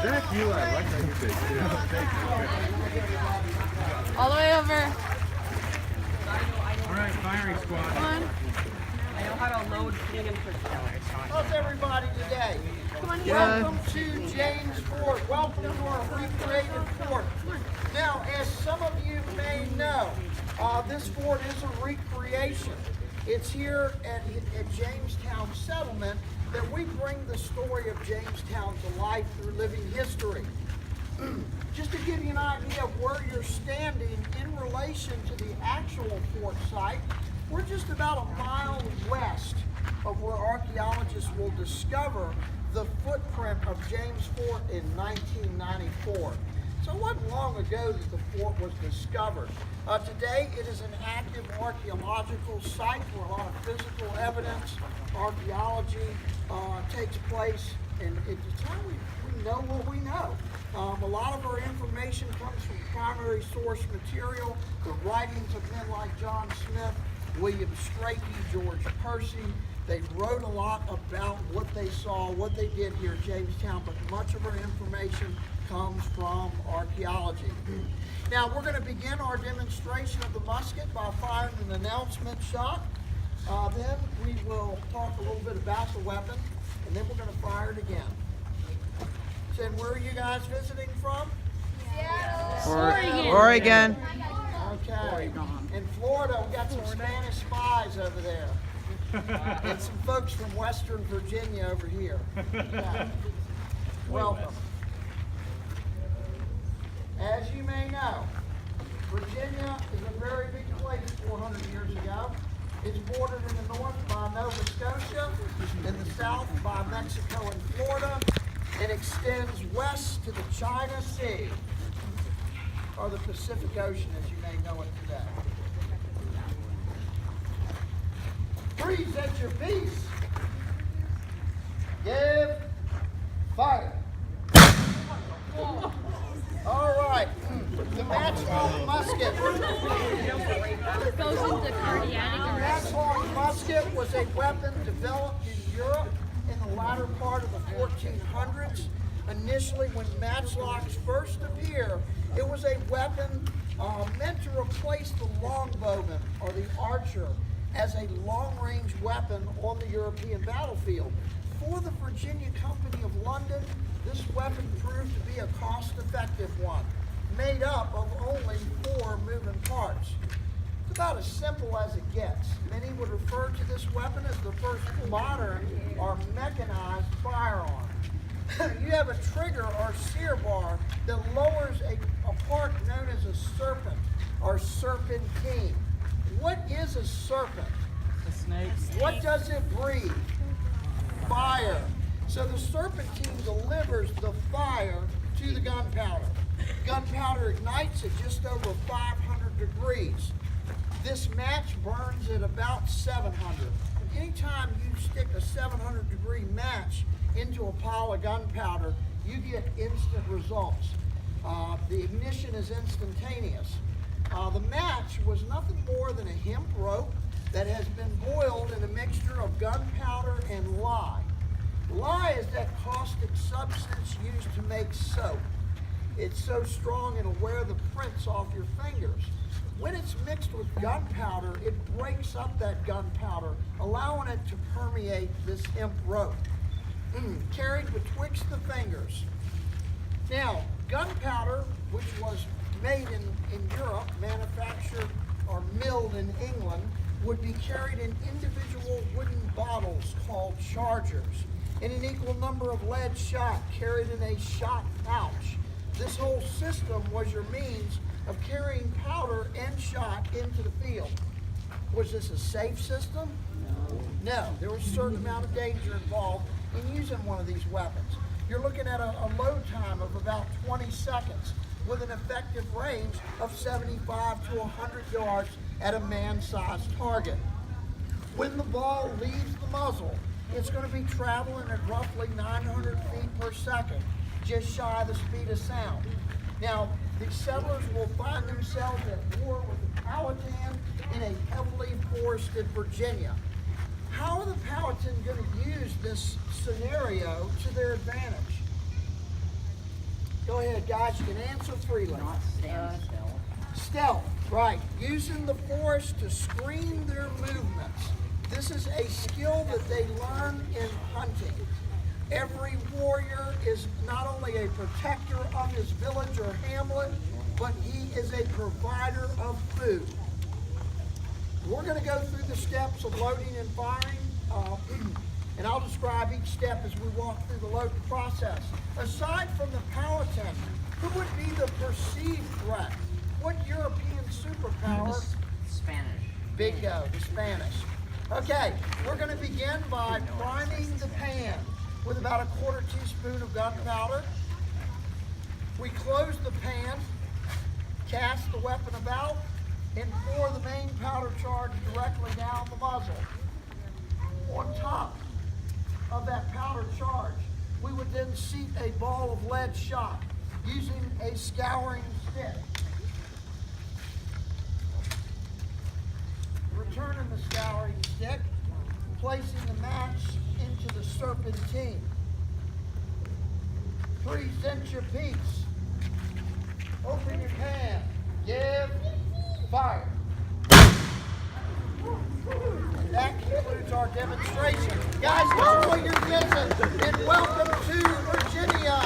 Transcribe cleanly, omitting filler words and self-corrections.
Zach, you I like that you think. All the way over. All right, firing squad. Come on. I know how to load Kingdom projectiles. How's everybody today? Come on, Welcome to James Fort. Welcome to our recreated fort. Now, as some of you may know, this fort is a recreation. It's here at Jamestown Settlement that we bring the story of Jamestown to life through living history. Just to give you an idea of where you're standing in relation to the actual fort site, we're just about a mile west of where archaeologists will discover the footprint of James Fort in 1994. So it wasn't long ago that the fort was discovered. Today it is an active archaeological site where a lot of physical evidence, archaeology takes place, and it's how we know what we know. A lot of our information comes from primary source material, the writings of men like John Smith, William Strachey, George Percy. They wrote a lot about what they saw, what they did here at Jamestown, but much of our information comes from archaeology. Now we're going to begin our demonstration of the musket by firing an announcement shot. Then we will talk a little bit about the weapon, and then we're going to fire it again. So, and where are you guys visiting from? Oregon. Okay. In Florida, we got some Spanish spies over there. And some folks from Western Virginia over here. Yeah. Welcome. As you may know, Virginia is a very big place 400 years ago. It's bordered in the north by Nova Scotia, in the south by Mexico and Florida, and extends west to the China Sea, or the Pacific Ocean as you may know it today. Freeze at your piece. Give fire. All right, the matchlock musket. Goes into cardiac The arrest. matchlock musket was a weapon developed in Europe in the latter part of the 1400s. Initially, when matchlocks first appear, it was a weapon meant to replace the longbowman or the archer as a long-range weapon on the European battlefield. For the Virginia Company of London, this weapon proved to be a cost-effective one, made up of only 4 moving parts. It's about as simple as it gets. Many would refer to this weapon as the first modern or mechanized firearm. You have a trigger or sear bar that lowers a part known as a serpent or serpentine. What is a serpent? A snake. What does it breathe? Fire. So the serpentine delivers the fire to the gunpowder. Gunpowder ignites at just over 500 degrees. This match burns at about 700. Anytime you stick a 700 degree match into a pile of gunpowder, you get instant results. The ignition is instantaneous. The match was nothing more than a hemp rope that has been boiled in a mixture of gunpowder and lye. Lye is that caustic substance used to make soap. It's so strong it'll wear the prints off your fingers. When it's mixed with gunpowder, it breaks up that gunpowder, allowing it to permeate this hemp rope. Carried betwixt the fingers. Now, gunpowder, which was made in Europe, manufactured or milled in England, would be carried in individual wooden bottles called chargers, and an equal number of lead shot carried in a shot pouch. This whole system was your means of carrying powder and shot into the field. Was this a safe system? No. There was a certain amount of danger involved in using one of these weapons. You're looking at a load time of about 20 seconds with an effective range of 75 to 100 yards at a man-sized target. When the ball leaves the muzzle, it's going to be traveling at roughly 900 feet per second, just shy of the speed of sound. Now, the settlers will find themselves at war with the Powhatan in a heavily forested Virginia. How are the Powhatan going to use this scenario to their advantage? Go ahead, guys. You can answer freely. Not stand still. Stealth, right. Using the forest to screen their movements. This is a skill that they learn in hunting. Every warrior is not only a protector of his village or hamlet, but he is a provider of food. We're going to go through the steps of loading and firing, and I'll describe each step as we walk through the loading process. Aside from the Powhatan, who would be the perceived threat? What European superpower? Spanish. Bingo, the Spanish. Okay, we're going to begin by priming the pan with about a 1/4 teaspoon of gunpowder. We close the pan, cast the weapon about, and pour the main powder charge directly down the muzzle. On top of that powder charge, we would then seat a ball of lead shot using a scouring stick. Returning the scouring stick, placing the match into the serpentine. Present your piece. Open your pan. Give fire. And that concludes our demonstration. Guys, enjoy your visit and welcome to Virginia.